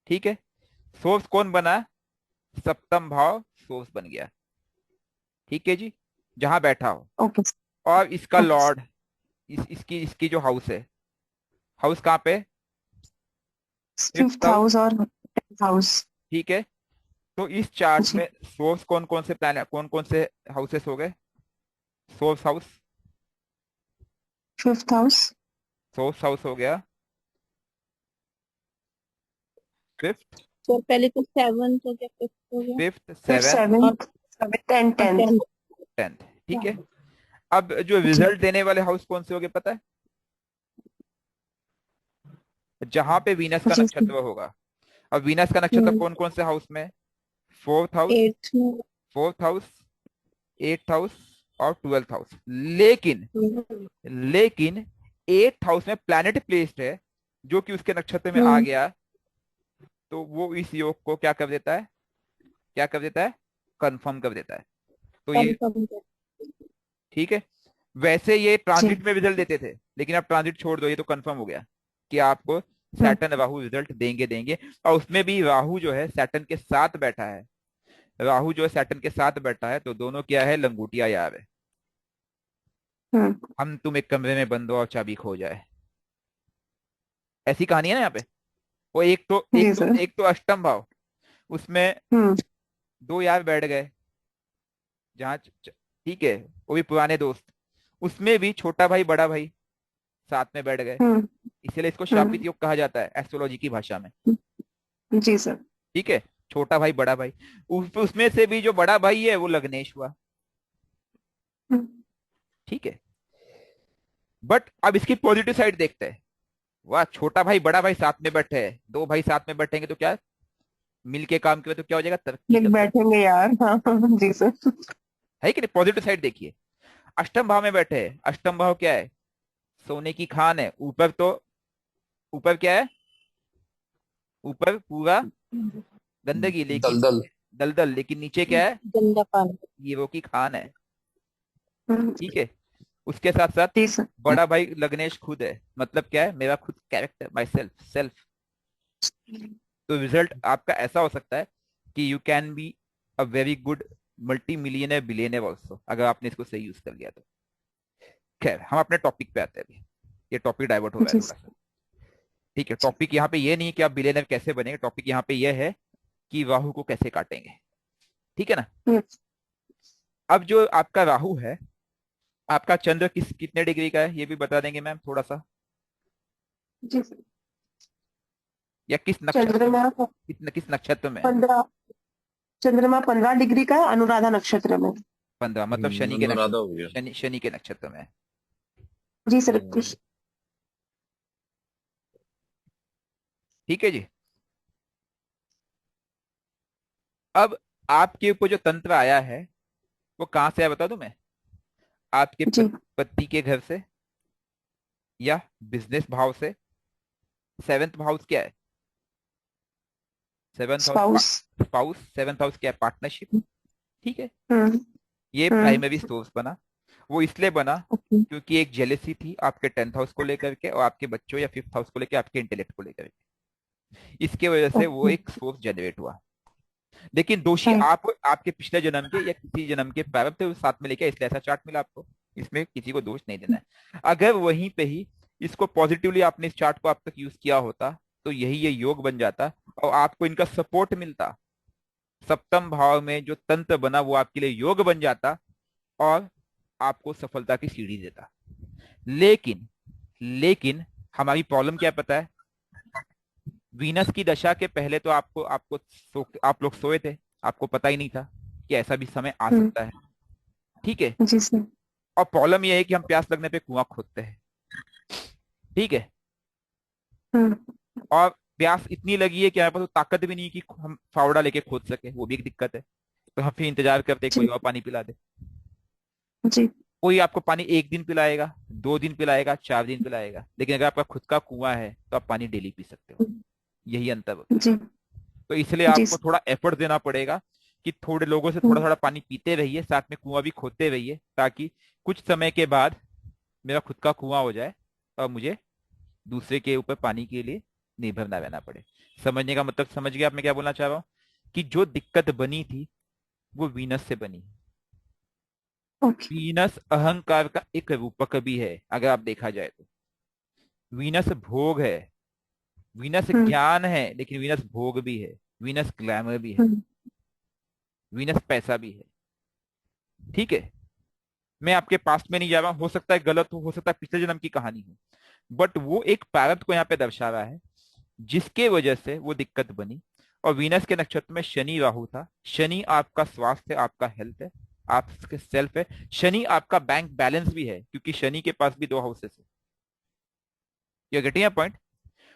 ठीक है। सोर्स कौन बना? सप्तम भाव सोर्स बन गया। ठीक है जी, जहां बैठा हो। ओके। और इसका ओके। लॉर्ड, इसकी इसकी जो हाउस है, हाउस कहाँ पे? Fifth fifth house. हाउस और 10th हाउस। ठीक है। तो इस चार्ट जी। में सोर्स कौन कौन से प्लान, कौन कौन से हाउसेस हो गए? Source house, fifth house. Source house हो गया। फिफ्थ, तो पहले तो 7 हो गया, 5 हो गया फिफ्थ, फिर सेवेंथ, और सेवेंथ एंड और 10th। 10। टेंथ। ठीक है। अब जो जी। रिजल्ट देने वाले हाउस कौन से हो गए पता है? जहां पे वीनस का जी सर। नक्षत्र होगा। अब वीनस का नक्षत्र हम्म। कौन कौन से हाउस में? फोर्थ हाउस, 8 में। फोर्थ हाउस, एट्थ हाउस और 12th हाउस। लेकिन हम्म। लेकिन एट्थ हाउस में प्लैनेट प्लेस्ड है जो कि उसके नक्षत्र में आ हम्म। गया, तो वो इस योग को क्या कर देता है? क्या कर देता है? कंफर्म कर देता है। तो ये कंफर्म कर। ठीक है। वैसे ये जी। ट्रांजिट में रिजल्ट देते थे, लेकिन अब ट्रांजिट छोड़ दो, ये तो कंफर्म हो गया कि आपको हम्म। सैटर्न राहु रिजल्ट देंगे देंगे। और उसमें भी राहु जो है सैटर्न के साथ बैठा है। राहु जो है सैटर्न के साथ बैठा है, तो दोनों क्या है? लंगूटिया यार है। हम्म। हम तुम एक कमरे में बंद हो और चाबी खो जाए, ऐसी कहानी है ना यहाँ पे। वो जी सर। एक तो अष्टम भाव, उसमें हम्म। दो यार बैठ गए, जहाँ ठीक है, वो भी पुराने दोस्त। उसमें भी छोटा भाई बड़ा भाई साथ में बैठ गए। हम्म। इसलिए इसको हम्म। श्रापित योग कहा जाता है एस्ट्रोलॉजी की भाषा में। जी सर। ठीक है। छोटा भाई बड़ा भाई, उसमें से भी जो बड़ा भाई है वो लग्नेश हुआ। हम्म। ठीक है। बट अब इसकी पॉजिटिव साइड देखते हैं। वाह, छोटा भाई बड़ा भाई साथ में बैठे हैं, दो भाई साथ में बैठेंगे तो क्या, मिलके काम करें तो क्या हो जाएगा? तरक्की लिख करते हैं। बैठेंगे यार, हाँ हाँ, जी सर। है कि नहीं? पॉजिटिव साइड देखिए। अष्टम भाव में बैठे हैं, अष्टम भाव क्या है? सोने की खान है। ऊपर तो, ऊपर क्या है? ऊपर पूरा गंदगी, लेकिन दलदल। दलदल, लेकिन नीचे क्या है? गंदा पानी। हीरो की खान है। हम्म। ठीक है। उसके साथ साथ जी सर। बड़ा भाई लग्नेश खुद है। मतलब क्या है? मेरा खुद कैरेक्टर, माई सेल्फ सेल्फ। तो रिजल्ट आपका ऐसा हो सकता है कि you can be a very good multi millionaire billionaire also, अगर आपने इसको सही यूज कर लिया तो। खैर, हम अपने टॉपिक पे आते हैं अभी। ये टॉपिक डाइवर्ट हो रहा है जी थोड़ा सा। ठीक है। टॉपिक यहाँ पे ये नहीं कि आप बिलियनर कैसे बनेंगे, टॉपिक यहाँ पे ये है कि राहु को कैसे काटेंगे। ठीक है ना? सर। अब जो आपका राहु है, आपका चंद्र कितने डिग्री का है ये भी बता देंगे मैम थोड़ा सा? जी सर। या किस नक्षत्र में? चंद्रमा किस नक्षत्र में है? 15, चंद्रमा 15 डिग्री का है अनुराधा नक्षत्र में। 15, मतलब शनि के अनुराधा नक्षत्र, हो गया। शनि के नक्षत्र में है। जी सर। हम्म, ठीक है जी। अब आपके ऊपर जो तंत्र आया है वो कहां से आया बता दूं मैं? आपके जी। पति के घर से, या बिजनेस भाव से। सेवेंथ हाउस क्या है? Seventh house spouse. Spouse, seventh house क्या है? पार्टनरशिप। ठीक है। हम्म। ये हम्म। प्राइमरी सोर्स बना। वो इसलिए बना ओके। क्योंकि एक जेलेसी थी आपके 10th हाउस को लेकर के, और आपके बच्चों या 5th हाउस को लेकर, आपके इंटेलेक्ट को लेकर के। इसके वजह से वो ओके। एक सोर्स जनरेट हुआ। लेकिन दोषी Right. आप आपके पिछले जन्म के या किसी जन्म के प्रारब्ध थे, उस साथ में लेके इसलिए ऐसा चार्ट मिला आपको। इसमें किसी को दोष नहीं देना है। अगर वहीं पे ही इसको पॉजिटिवली आपने इस चार्ट को आप तक यूज किया होता तो यही ये योग बन जाता और आपको इनका सपोर्ट मिलता। सप्तम भाव में जो तंत्र बना वो आपके लिए योग बन जाता और आपको सफलता की सीढ़ी देता। लेकिन लेकिन हमारी प्रॉब्लम क्या पता है? वीनस की दशा के पहले तो आपको आपको आप लोग सोए थे, आपको पता ही नहीं था कि ऐसा भी समय आ हम्म, सकता है। ठीक है। जी सर। और प्रॉब्लम यह है कि हम प्यास लगने पे कुआं खोदते हैं। ठीक है। हम्म, और प्यास इतनी लगी है कि हमारे पास तो ताकत भी नहीं है कि हम फावड़ा लेके खोद सके, वो भी एक दिक्कत है। तो हम फिर इंतजार करते हैं कोई जी और पानी पिला दे। जी। कोई आपको पानी 1 दिन पिलाएगा, 2 दिन पिलाएगा, 4 दिन पिलाएगा, लेकिन अगर आपका खुद का कुआं है तो आप पानी डेली पी सकते हो। यही अंतर होता है। जी तो इसलिए जी आपको सर। थोड़ा एफर्ट देना पड़ेगा कि थोड़े लोगों से थोड़ा हम्म, थोड़ा पानी पीते रहिए, साथ में कुआं भी खोदते रहिए, ताकि कुछ समय के बाद मेरा खुद का कुआं हो जाए और मुझे दूसरे के ऊपर पानी के लिए निर्भर ना रहना पड़े। समझने का मतलब समझ गया आप मैं क्या बोलना चाह रहा हूँ? कि जो दिक्कत बनी थी वो वीनस से बनी। ओके। वीनस अहंकार का एक रूपक भी है अगर आप देखा जाए तो। वीनस भोग है, वीनस हम्म, ज्ञान है, लेकिन वीनस भोग भी है, वीनस ग्लैमर भी है, हम्म, वीनस पैसा भी है। ठीक है। मैं आपके पास्ट में नहीं जा रहा हूं, हो सकता है गलत हो सकता है पिछले जन्म की कहानी हो, बट वो एक प्रारब्ध को यहाँ पे दर्शा रहा है जिसके वजह से वो दिक्कत बनी। और वीनस के नक्षत्र में शनि राहु था। शनि आपका स्वास्थ्य है, आपका हेल्थ है, आपके सेल्फ है। शनि आपका बैंक बैलेंस भी है, क्योंकि शनि के पास भी 2 हाउसेस है। ये गेटिंग पॉइंट?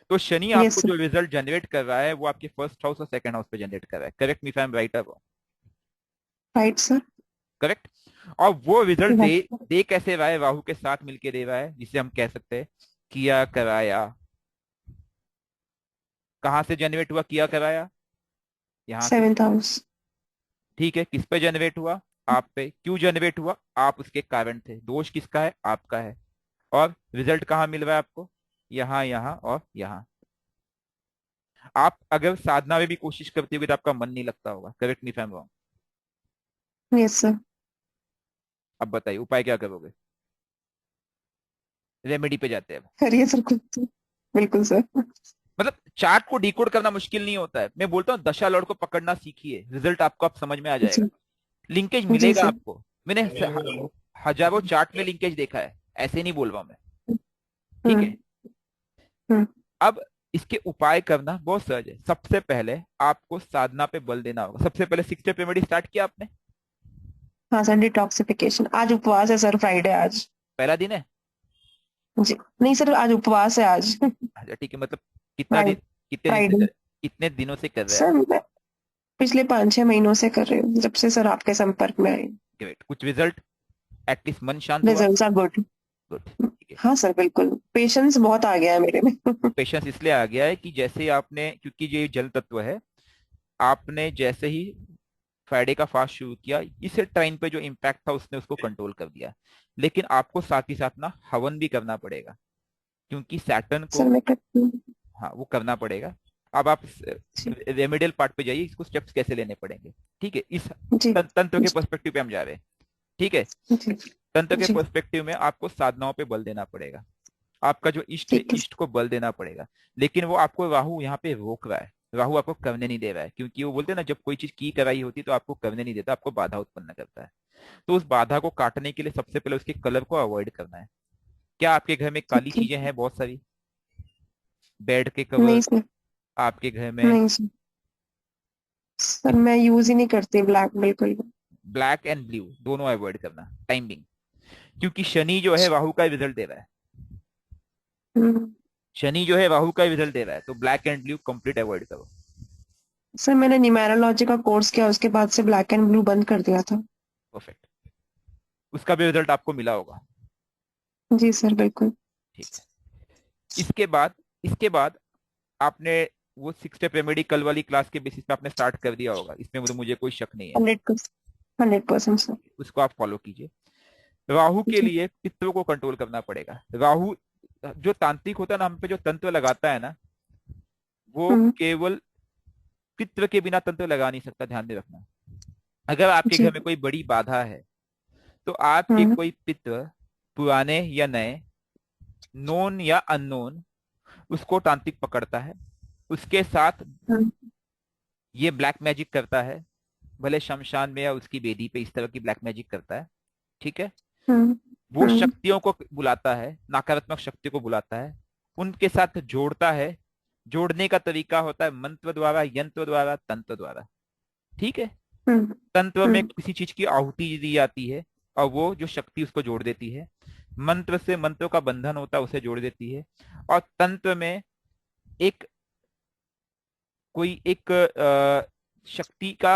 तो शनि यस आपको सर। जो रिजल्ट जनरेट कर रहा है वो आपके फर्स्ट हाउस और सेकंड हाउस पे जनरेट कर रहा है। Correct me if I am right? Right sir. Correct. और वो रिजल्ट दे राइट। दे कैसे रहा है? राहु के साथ मिलके दे रहा है, जिसे हम कह सकते हैं किया कराया। कहां से जनरेट हुआ किया कराया? यहां से। 7th house. ठीक है। किस पे जनरेट हुआ? आप पे। क्यों जनरेट हुआ? आप उसके कारण थे। दोष किसका है? आपका है। और रिजल्ट कहाँ मिल रहा है आपको? यहाँ, यहाँ और यहाँ। आप अगर साधना में भी कोशिश करते होगे तो आपका मन नहीं लगता होगा। Correct me if I am wrong? Yes sir. अब बताइए उपाय क्या करोगे? रेमेडी पे जाते हैं अब। करिए सर खुद से। बिल्कुल सर। मतलब चार्ट को डिकोड करना मुश्किल नहीं होता है। मैं बोलता हूँ दशा लॉर्ड को पकड़ना सीखिए, रिजल्ट आपको आप समझ में आ जाएगा। जी लिंकेज जी मिलेगा सर। आपको। मैंने हजारों चार्ट में लिंकेज देखा है, ऐसे नहीं बोल रहा हूं मैं। ठीक है। हम्म, हम्म, अब इसके उपाय करना बहुत सहज है। सबसे पहले आपको साधना पे बल देना होगा। सबसे पहले 6 स्टेप रेमेडी स्टार्ट किया आपने? हाँ सर, डिटॉक्सिफिकेशन। आज उपवास है सर, फ्राइडे आज। पहला दिन है? जी नहीं सर, आज उपवास है आज। अच्छा ठीक है। मतलब कितना दिन, फ्राइडे। कितने दिन से फ्राइडे। कर, कितने दिनों से कर रहे हैं आप? सर मैं पिछले 5-6 महीनों से कर रही हूँ, जब से सर आपके संपर्क में आई। ग्रेट। कुछ रिजल्ट? एटलीस्ट मन शांत हुआ? Results are good. गुड। ठीक है। हाँ सर बिल्कुल, पेशेंस बहुत आ गया है मेरे में। पेशेंस इसलिए आ गया है कि जैसे आपने, क्योंकि ये जल तत्व है, आपने जैसे ही फ्राइडे का फास्ट शुरू किया, इस टाइम पे जो इम्पैक्ट था उसने उसको कंट्रोल कर दिया। लेकिन आपको साथ ही साथ ना हवन भी करना पड़ेगा, क्योंकि सैटर्न को। सर मैं करती हूँ। हाँ वो करना पड़ेगा। अब आप जी रेमेडियल पार्ट पे जाइए, इसको स्टेप्स कैसे लेने पड़ेंगे। ठीक है। इस जी तंत्र के जी पर्सपेक्टिव पे हम जा रहे हैं। ठीक है। जी तंत्र के जी। पर्सपेक्टिव में आपको साधनाओं पे बल देना पड़ेगा। आपका जो इष्ट है, ठीक है इष्ट को बल देना पड़ेगा। लेकिन वो आपको राहु यहाँ पे रोक रहा है। राहु आपको करने नहीं दे रहा है, क्योंकि वो बोलते हैं ना, जब कोई चीज की कराई होती है तो आपको करने नहीं देता, आपको बाधा उत्पन्न करता है। तो उस बाधा को काटने के लिए सबसे पहले उसके कलर को अवॉइड करना है। क्या आपके घर में काली ठीक है। चीजें हैं बहुत सारी? बेड के कवर नहीं सर। आपके घर में? नहीं सर। सर मैं यूज ही नहीं करती ब्लैक बिल्कुल भी। ब्लैक एंड ब्लू दोनों अवॉइड करना टाइमिंग, क्योंकि शनि जो है राहु का रिजल्ट दे रहा है। हम्म, शनि जो है राहु का रिजल्ट दे रहा है, तो black and blue complete avoid करो। सर मैंने न्यूमेरोलॉजी का कोर्स किया, उसके बाद से ब्लैक एंड ब्लू बंद कर दिया था। परफेक्ट। उसका भी रिजल्ट आपको मिला होगा। जी सर बिल्कुल। ठीक है। इसके बाद आपने वो 6 स्टेप रेमेडी कल वाली क्लास के बेसिस पे आपने स्टार्ट कर दिया होगा, इसमें मुझे कोई शक नहीं है। 100% सर। उसको आप फॉलो कीजिए। राहु के जी। लिए पित्रों को कंट्रोल करना पड़ेगा। राहु जो तांत्रिक होता है ना, हम पे जो तंत्र लगाता है ना, वो हम्म, केवल पितृ के बिना तंत्र लगा नहीं सकता, ध्यान में रखना। अगर आपके जी। घर में कोई बड़ी बाधा है तो आपके हम्म। कोई पितृ, पुराने या नए, नोन या अननोन, उसको तांत्रिक पकड़ता है। उसके साथ हम्म। ये ब्लैक मैजिक करता है, भले शमशान में या उसकी वेदी पे इस तरह की ब्लैक मैजिक करता है। ठीक है। हम्म। वो हम्म। शक्तियों को बुलाता है, नकारात्मक शक्ति को बुलाता है, उनके साथ जोड़ता है। जोड़ने का तरीका होता है मंत्र द्वारा, यंत्र द्वारा, तंत्र द्वारा। ठीक है। हम्म। तंत्र में हम्म। किसी चीज की आहुति दी जाती है और वो जो शक्ति उसको जोड़ देती है। मंत्र से मंत्रों का बंधन होता है, उसे जोड़ देती है। और तंत्र में एक कोई एक शक्ति का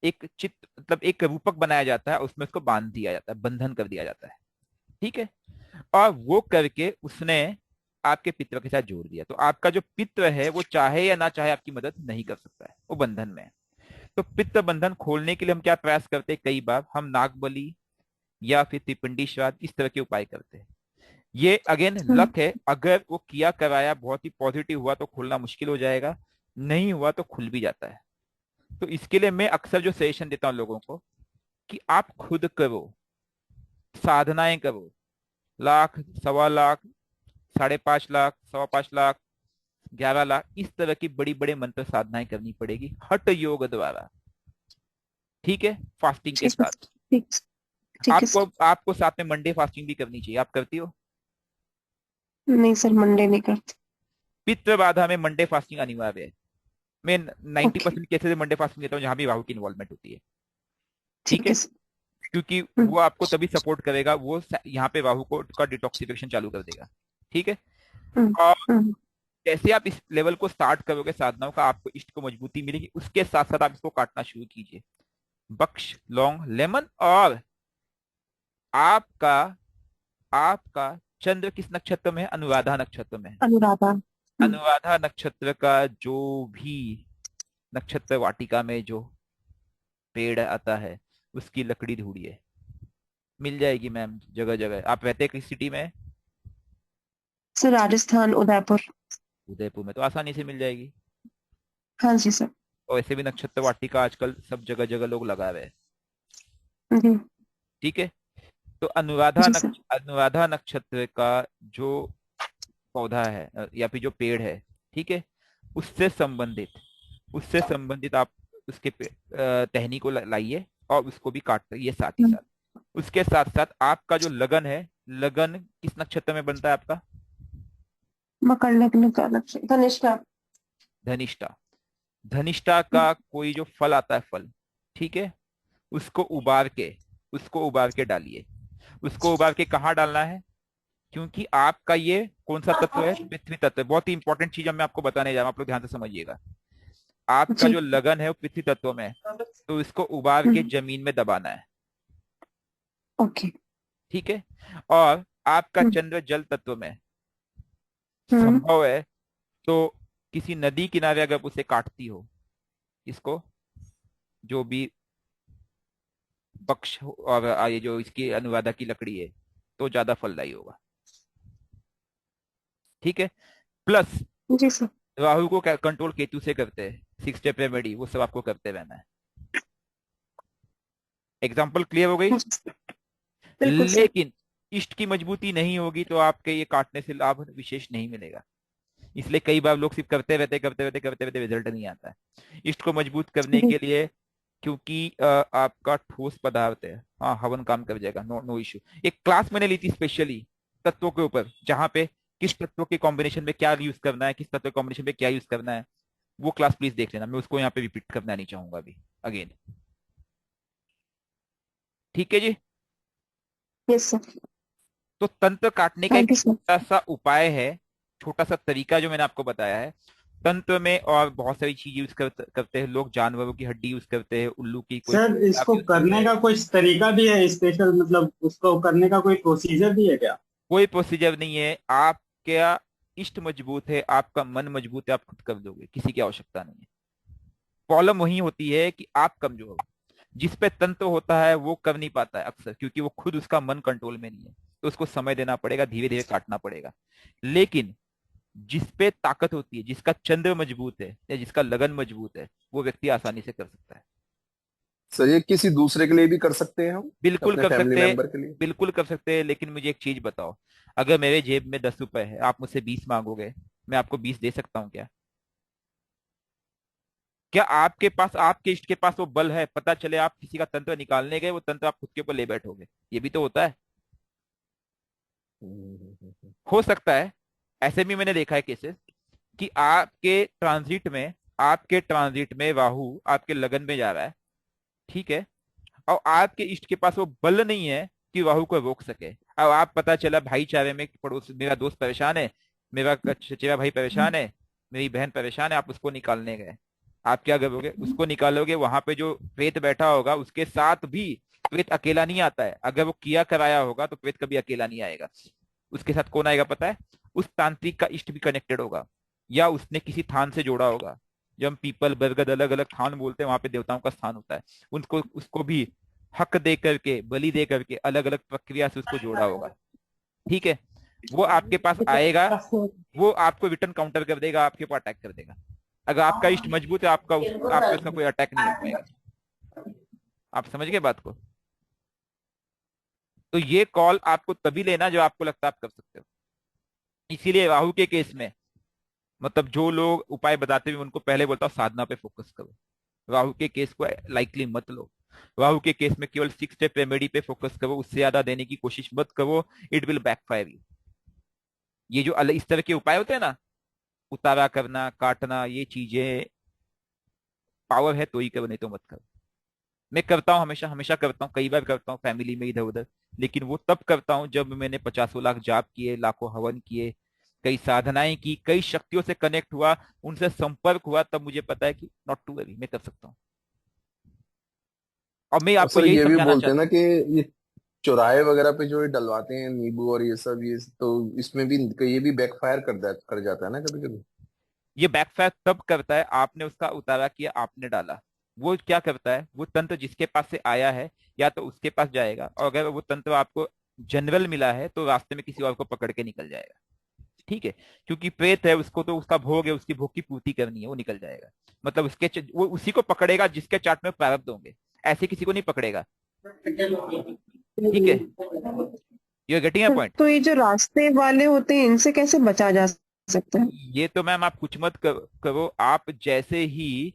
एक चित्र, मतलब एक रूपक बनाया जाता है, उसमें उसको बांध दिया जाता है, बंधन कर दिया जाता है। ठीक है। और वो करके उसने आपके पितरों के साथ जोड़ दिया, तो आपका जो पित्र है वो चाहे या ना चाहे आपकी मदद नहीं कर सकता है, वो बंधन में है। तो पित्र बंधन खोलने के लिए हम क्या प्रयास करते हैं, कई बार हम नागबली या फिर त्रिपिंडी श्राद्ध इस तरह के उपाय करते हैं। ये अगेन हम्म। लक है, अगर वो किया कराया बहुत ही पॉजिटिव हुआ तो खुलना मुश्किल हो जाएगा, नहीं हुआ तो खुल भी जाता है। तो इसके लिए मैं अक्सर जो सजेशन देता हूँ लोगों को कि आप खुद करो, साधनाएं करो। लाख, 1.25 लाख, 5.5 लाख, 5.25 लाख, 11 लाख, इस तरह की बड़ी बड़ी मंत्र साधनाएं करनी पड़ेगी हठ योग द्वारा। ठीक है, फास्टिंग के ठीक है। साथ। ठीक। ठीक है आपको सर। आपको साथ में मंडे फास्टिंग भी करनी चाहिए, आप करती हो? नहीं सर, मंडे नहीं करते। पित्त बाधा में मंडे फास्टिंग अनिवार्य है। मैं नाइन्टी ओके। परसेंट केसेस में मंडे फास्टिंग देता हूँ जहां भी राहु की इन्वॉल्वमेंट होती है। ठीक ठीक है। है सर। क्योंकि हम्म। वो आपको तभी सपोर्ट करेगा, वो यहाँ पे राहु को का डिटॉक्सिफिकेशन चालू कर देगा। ठीक है। हम्म। और हम्म। जैसे आप इस लेवल को स्टार्ट करोगे साधनाओं का, आपको इष्ट को मजबूती मिलेगी, उसके साथ साथ आप इसको काटना शुरू कीजिए। बक्श, लौंग, लेमन। और आपका आपका चंद्र किस नक्षत्र में है? अनुराधा नक्षत्र में है। अनुराधा। अनुराधा नक्षत्र का जो भी नक्षत्र वाटिका में जो पेड़ आता है, उसकी लकड़ी ढूंढिए, मिल जाएगी मैम जगह जगह। आप रहते किस सिटी में? सर राजस्थान, उदयपुर। उदयपुर में तो आसानी से मिल जाएगी। हाँ जी सर। और ऐसे भी नक्षत्र वाटिका आजकल सब जगह जगह लोग लगा रहे हैं। जी। ठीक है। तो जी सर। अनुराधा नक्षत्र का जो पौधा है या फिर जो पेड़ है, ठीक है, उससे संबंधित उससे संबंधित आप उसके टहनी को लाइए और उसको भी काट ये साथ ही हम्म। साथ। उसके साथ साथ आपका जो लगन है, लगन किस नक्षत्र में बनता है आपका? मकर लग्न का लक्ष्य धनिष्ठा। धनिष्ठा। धनिष्ठा का कोई जो फल आता है, फल, ठीक है, उसको उबार के उसको उबार के डालिए। उसको उबार के कहाँ डालना है? क्योंकि आपका ये कौन सा तत्व है? पृथ्वी तत्व है। बहुत ही इंपॉर्टेंट चीज मैं आपको बताने जा रहा हूँ, आप लोग ध्यान से समझिएगा। आपका जी। जो लगन है वो पृथ्वी तत्व में है, तो इसको उबार के हम्म। जमीन में दबाना है। ओके। ठीक है। और आपका हम्म। चंद्र जल तत्व में है। हम्म। संभव है तो किसी नदी किनारे अगर उसे काटती हो, इसको, जो भी पक्ष और ये जो इसकी अनुवादा की लकड़ी है, तो ज्यादा फलदायी होगा। ठीक है। प्लस जी सर। राहु को कंट्रोल केतु से करते हैं, 6 स्टेप रेमेडी, वो सब आपको करते रहना है। एग्जाम्पल क्लियर हो गई? जी सर। बिल्कुल सर। लेकिन इष्ट की मजबूती नहीं होगी तो आपके ये काटने से लाभ विशेष नहीं मिलेगा। इसलिए कई बार लोग सिर्फ करते रहते रिजल्ट नहीं आता है। इष्ट को मजबूत करने जी। के लिए, क्योंकि आपका ठोस पदार्थ है, हाँ, हवन काम कर जाएगा, नो नो इश्यू। एक क्लास मैंने ली थी स्पेशली तत्वों के ऊपर, जहां पे किस तत्वों के कॉम्बिनेशन में क्या यूज करना है, किस तत्व के कॉम्बिनेशन में क्या यूज करना है, वो क्लास प्लीज देख लेना, मैं उसको यहाँ पे रिपीट करना नहीं चाहूंगा अभी अगेन। ठीक है जी। Yes sir. तो तंत्र काटने का एक थैंक यू सर। छोटा सा उपाय है, छोटा सा तरीका जो मैंने आपको बताया है। तंत्र में और बहुत सारी चीज यूज करते हैं लोग, जानवरों की हड्डी यूज करते हैं, उल्लू की कोई सर आप इसको यूज करते करने हैं। का कोई तरीका भी है स्पेशल, मतलब उसको करने का कोई प्रोसीजर भी है क्या? कोई प्रोसीजर नहीं है, आपका इष्ट मजबूत है, आपका मन मजबूत है, आप खुद कर दोगे, किसी की आवश्यकता नहीं है। प्रॉब्लम वही होती है कि आप कमजोर हो। जिस पे तंत्र होता है वो कर नहीं पाता है अक्सर, क्योंकि वो खुद उसका मन कंट्रोल में नहीं है, तो उसको समय देना पड़ेगा, धीरे धीरे काटना पड़ेगा। लेकिन जिसपे ताकत होती है, जिसका चंद्र मजबूत है या जिसका लगन मजबूत है, वो व्यक्ति आसानी से कर सकता है। सर ये किसी दूसरे के लिए भी कर सकते हैं हम, बिल्कुल अपने कर फैमिली सकते हैं, मेंबर के लिए? बिल्कुल कर सकते हैं, लेकिन मुझे एक चीज बताओ, अगर मेरे जेब में 10 रुपए है, आप मुझसे 20 मांगोगे, मैं आपको 20 दे सकता हूँ क्या? क्या आपके पास, आपके इष्ट के पास वो बल है, पता चले आप किसी का तंत्र निकालने गए, वो तंत्र आप खुद के ऊपर ले बैठोगे? ये भी तो होता है। हो सकता है, ऐसे भी मैंने देखा है केसेस, कि आपके ट्रांजिट में राहु आपके लगन में जा रहा है, ठीक है, और आपके इष्ट के पास वो बल नहीं है कि राहु को रोक सके। अब आप, पता चला भाईचारे में, पड़ोस, मेरा दोस्त परेशान है, मेरा चचेरा भाई परेशान है, मेरी बहन परेशान है, आप उसको निकालने गए, आप क्या करोगे? उसको निकालोगे, वहां पे जो प्रेत बैठा होगा उसके साथ भी, प्रेत अकेला नहीं आता है, अगर वो किया कराया होगा तो प्रेत कभी अकेला नहीं आएगा, उसके साथ कौन आएगा पता है? उस तांत्रिक का इष्ट भी कनेक्टेड होगा, या उसने किसी थान से जोड़ा होगा। जब हम पीपल, बरगद, अलग अलग थान बोलते हैं, वहां पे देवताओं का स्थान होता है, उनको, उसको भी हक दे करके, बलि दे करके, अलग अलग प्रक्रिया से उसको जोड़ा होगा, ठीक है? वो आपके पास आएगा, वो आपको रिटर्न काउंटर कर देगा, आपके ऊपर अटैक कर देगा। अगर आपका इष्ट मजबूत है, आपका उसका कोई अटैक नहीं कर पाएगा। आप समझ गए बात को? तो ये कॉल आपको तभी लेना जो आपको लगता है आप कर सकते हो। इसीलिए राहु के केस में, मतलब जो लोग उपाय बताते हुए, उनको पहले बोलता हूँ साधना पे फोकस करो, राहु के केस को लाइटली मत लो। राहु के केस में केवल 6 स्टेप रेमेडी पे फोकस करो, उससे ज्यादा देने की कोशिश मत करो, इट विल बैकफायर यू। ये जो इस तरह के उपाय होते हैं ना, उतारा करना, काटना, ये चीजें पावर है तो ही करो, नहीं तो मत करो। मैं करता हूँ, हमेशा हमेशा करता हूँ, कई बार करता हूँ फैमिली में इधर उधर, लेकिन वो तब करता हूँ जब मैंने 50 लाख जाप किए, लाखों हवन किए, कई साधनाएं की, कई शक्तियों से कनेक्ट हुआ, उनसे संपर्क हुआ, तब मुझे पता है कि नॉट टू वरी, मैं कर सकता हूँ। और मैं और आपको सर यही ये भी समझाना बोलते हैं चाहता ना हूँ। कि ये चौराहे वगैरह पे जो ये डलवाते हैं नींबू और ये सब, ये तो इसमें भी ये भी बैकफायर कर जाता है ना कभी कभी? ये बैकफायर तब करता है, आपने उसका उतारा किया, आपने डाला, वो क्या करता है, वो तंत्र जिसके पास से आया है, या तो उसके पास जाएगा, और अगर वो तंत्र आपको जनरल मिला है तो रास्ते में किसी और को पकड़ के निकल जाएगा, ठीक है? क्योंकि प्रेत है, उसको तो उसका भोग है, उसकी भोग की पूर्ति करनी है, वो निकल जाएगा। मतलब वो उसी को पकड़ेगा जिसके चार्ट में प्रारब्ध होंगे, ऐसे किसी को नहीं पकड़ेगा, ठीक है? You getting a point? तो ये जो रास्ते वाले होते हैं इनसे कैसे बचा जा सकता है? ये तो मैम आप कुछ मत करो, आप जैसे ही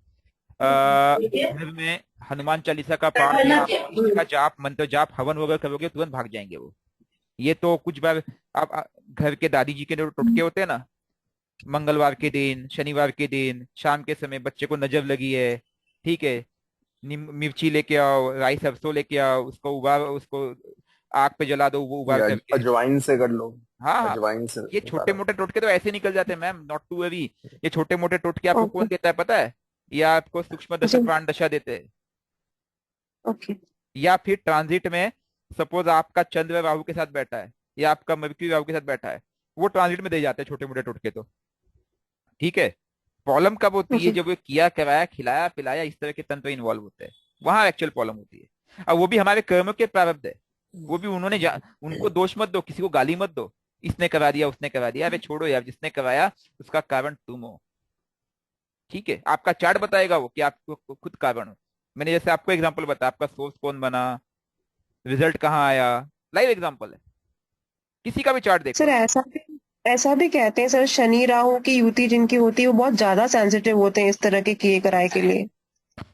घर में हनुमान चालीसा का पाठ या का जाप, मंत्र जाप, हवन वगैरह करोगे, तुरंत भाग जाएंगे वो। ये तो कुछ बार आप घर के दादी जी के जो टोटके होते हैं ना, मंगलवार के दिन, शनिवार के दिन, शाम के समय बच्चे को नजर लगी है, ठीक है, मिर्ची लेके आओ, राई सरसों लेके आओ, उसको उबाल, उसको आग पे जला दो, वो उबाल या करके। अजवाइन से कर लो, हाँ हाँ, अजवाइन से ये छोटे उतारा। मोटे टोटके तो ऐसे निकल जाते हैं मैम, नॉट टू वरी। ये छोटे मोटे टोटके आपको ओके। कौन देता है पता है? या आपको सूक्ष्म दशा, जी। प्राण दशा देते हैं, ओके। या फिर ट्रांजिट में, सपोज आपका चंद्र राहु के साथ बैठा है, या आपका मर्क्यूरी राहु के साथ बैठा है, वो ट्रांजिट में दे जाते हैं छोटे मोटे टोटके तो, ठीक है? प्रॉब्लम कब होती है? ओके। जब वो किया कराया, खिलाया पिलाया, इस तरह के तंत्र इन्वॉल्व होते हैं, वहां एक्चुअल प्रॉब्लम होती है। और वो भी हमारे कर्म के प्रारब्ध है, वो भी उनको दोष मत दो, किसी को गाली मत दो, इसने करा दिया, उसने करा दिया, अरे छोड़ो यार, जिसने कराया उसका कारण तुम हो, ठीक है? आपका चार्ट बताएगा वो कि आपको खुद कारण हो। मैंने जैसे आपको एग्जांपल बताया, आपका सोर्स कौन बना, रिजल्ट कहाँ आया, लाइव एग्जांपल है, किसी का भी चार्ट देख सर लो। ऐसा भी कहते हैं सर, शनि राहु की युति जिनकी होती है वो बहुत ज्यादा सेंसिटिव होते हैं इस तरह के किए कराए के लिए,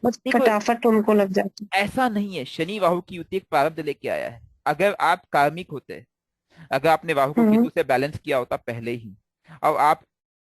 बस देखो, फटाफट उनको लग जाती ऐसा नहीं है, शनि राहु की युति एक प्रारब्ध लेके आया है। अगर आप कार्मिक होते, अगर आपने राहु को है। केतु से बैलेंस किया होता पहले ही, और आप